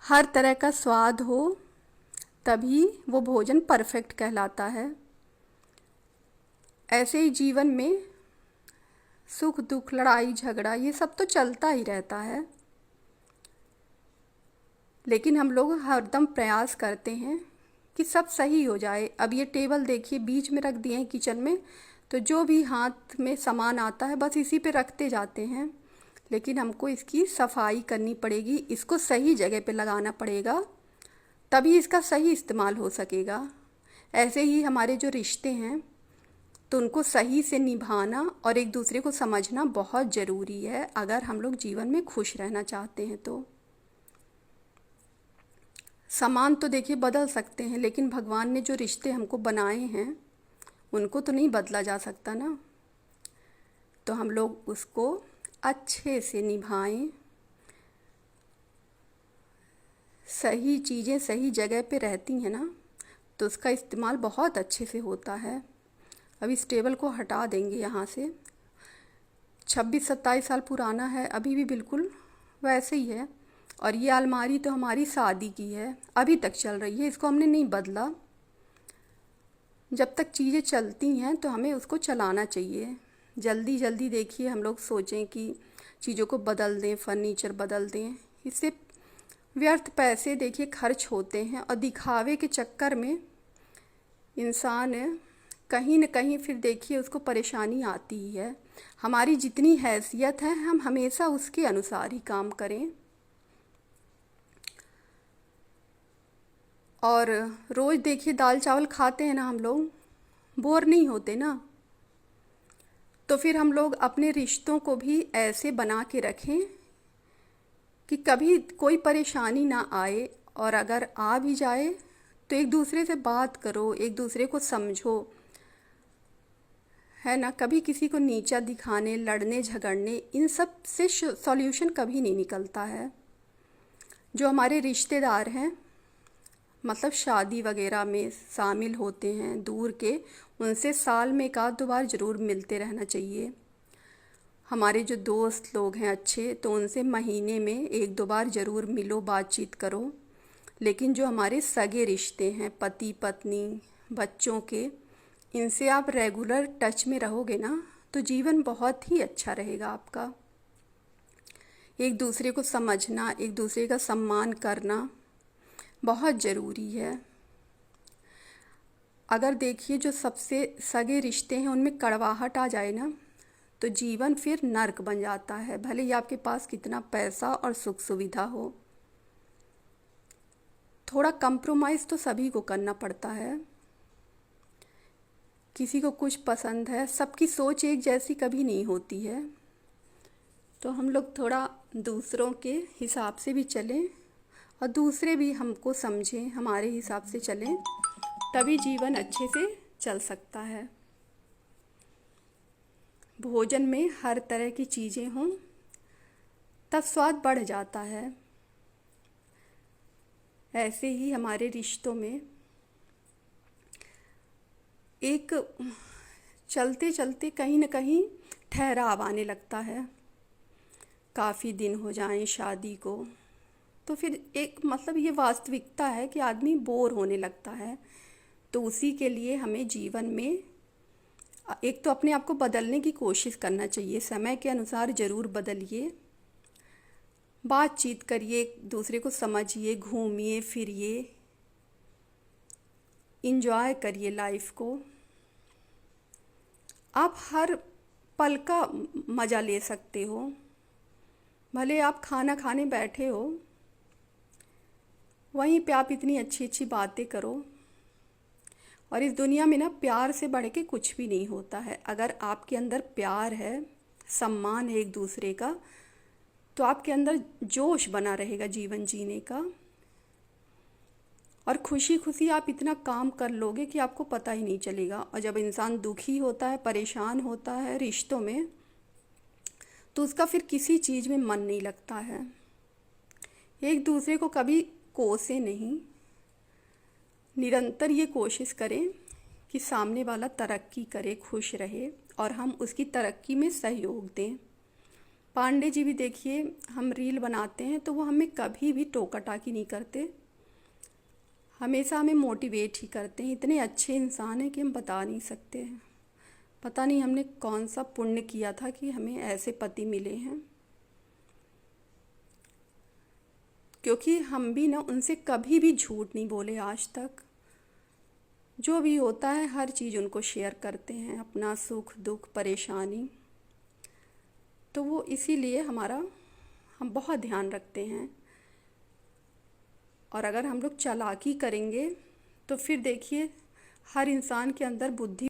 हर तरह का स्वाद हो तभी वो भोजन परफेक्ट कहलाता है। ऐसे ही जीवन में सुख दुख लड़ाई झगड़ा ये सब तो चलता ही रहता है, लेकिन हम लोग हरदम प्रयास करते हैं कि सब सही हो जाए। अब ये टेबल देखिए बीच में रख दिए हैं किचन में, तो जो भी हाथ में सामान आता है बस इसी पे रखते जाते हैं, लेकिन हमको इसकी सफाई करनी पड़ेगी, इसको सही जगह पे लगाना पड़ेगा, तभी इसका सही इस्तेमाल हो सकेगा। ऐसे ही हमारे जो रिश्ते हैं तो उनको सही से निभाना और एक दूसरे को समझना बहुत ज़रूरी है, अगर हम लोग जीवन में खुश रहना चाहते हैं तो। सामान तो देखिए बदल सकते हैं, लेकिन भगवान ने जो रिश्ते हमको बनाए हैं उनको तो नहीं बदला जा सकता ना। तो हम लोग उसको अच्छे से निभाएं, सही चीज़ें सही जगह पे रहती हैं ना तो उसका इस्तेमाल बहुत अच्छे से होता है। अब इस टेबल को हटा देंगे यहाँ से, 26-27 साल पुराना है, अभी भी बिल्कुल वैसे ही है। और ये अलमारी तो हमारी शादी की है, अभी तक चल रही है, इसको हमने नहीं बदला। जब तक चीज़ें चलती हैं तो हमें उसको चलाना चाहिए। जल्दी जल्दी देखिए हम लोग सोचें कि चीज़ों को बदल दें, फर्नीचर बदल दें, इससे व्यर्थ पैसे देखिए खर्च होते हैं और दिखावे के चक्कर में इंसान कहीं न कहीं फिर देखिए उसको परेशानी आती ही है। हमारी जितनी हैसियत है हम हमेशा उसके अनुसार ही काम करें, और रोज़ देखिए दाल चावल खाते हैं ना हम लोग, बोर नहीं होते ना। तो फिर हम लोग अपने रिश्तों को भी ऐसे बना के रखें कि कभी कोई परेशानी ना आए, और अगर आ भी जाए तो एक दूसरे से बात करो, एक दूसरे को समझो, है ना। कभी किसी को नीचा दिखाने, लड़ने झगड़ने, इन सब से सॉल्यूशन कभी नहीं निकलता है। जो हमारे रिश्तेदार हैं, मतलब शादी वगैरह में शामिल होते हैं दूर के, उनसे साल में एक आध दो बार ज़रूर मिलते रहना चाहिए। हमारे जो दोस्त लोग हैं अच्छे, तो उनसे महीने में एक दो बार ज़रूर मिलो, बातचीत करो। लेकिन जो हमारे सगे रिश्ते हैं, पति पत्नी बच्चों के, इनसे आप रेगुलर टच में रहोगे ना तो जीवन बहुत ही अच्छा रहेगा आपका। एक दूसरे को समझना, एक दूसरे का सम्मान करना बहुत ज़रूरी है। अगर देखिए जो सबसे सगे रिश्ते हैं उनमें कड़वाहट आ जाए ना तो जीवन फिर नर्क बन जाता है, भले ही आपके पास कितना पैसा और सुख सुविधा हो। थोड़ा कंप्रोमाइज़ तो सभी को करना पड़ता है। किसी को कुछ पसंद है, सबकी सोच एक जैसी कभी नहीं होती है, तो हम लोग थोड़ा दूसरों के हिसाब से भी चलें और दूसरे भी हमको समझें, हमारे हिसाब से चलें, तभी जीवन अच्छे से चल सकता है। भोजन में हर तरह की चीज़ें हों तब स्वाद बढ़ जाता है। ऐसे ही हमारे रिश्तों में एक चलते चलते कहीं न कहीं ठहराव आने लगता है। काफ़ी दिन हो जाएं शादी को तो फिर एक मतलब ये वास्तविकता है कि आदमी बोर होने लगता है। तो उसी के लिए हमें जीवन में एक तो अपने आप को बदलने की कोशिश करना चाहिए, समय के अनुसार ज़रूर बदलिए, बातचीत करिए, एक दूसरे को समझिए, घूमिए फिरिए, इंजॉय करिए लाइफ को। आप हर पल का मज़ा ले सकते हो। भले आप खाना खाने बैठे हो, वहीं पे आप इतनी अच्छी अच्छी बातें करो। और इस दुनिया में ना प्यार से बढ़ के कुछ भी नहीं होता है। अगर आपके अंदर प्यार है, सम्मान है एक दूसरे का, तो आपके अंदर जोश बना रहेगा जीवन जीने का, और खुशी खुशी आप इतना काम कर लोगे कि आपको पता ही नहीं चलेगा। और जब इंसान दुखी होता है, परेशान होता है रिश्तों में, तो उसका फिर किसी चीज़ में मन नहीं लगता है। एक दूसरे को कभी कोसे नहीं, निरंतर ये कोशिश करें कि सामने वाला तरक्की करे, खुश रहे, और हम उसकी तरक्की में सहयोग दें। पांडे जी भी देखिए, हम रील बनाते हैं तो वो हमें कभी भी टोका टाकी नहीं करते, हमेशा हमें मोटिवेट ही करते हैं। इतने अच्छे इंसान हैं कि हम बता नहीं सकते हैं। पता नहीं हमने कौन सा पुण्य किया था कि हमें ऐसे पति मिले हैं, क्योंकि हम भी ना उनसे कभी भी झूठ नहीं बोले आज तक। जो भी होता है हर चीज़ उनको शेयर करते हैं, अपना सुख दुख परेशानी। तो वो इसीलिए हम बहुत ध्यान रखते हैं। और अगर हम लोग चालाकी करेंगे तो फिर देखिए हर इंसान के अंदर बुद्धि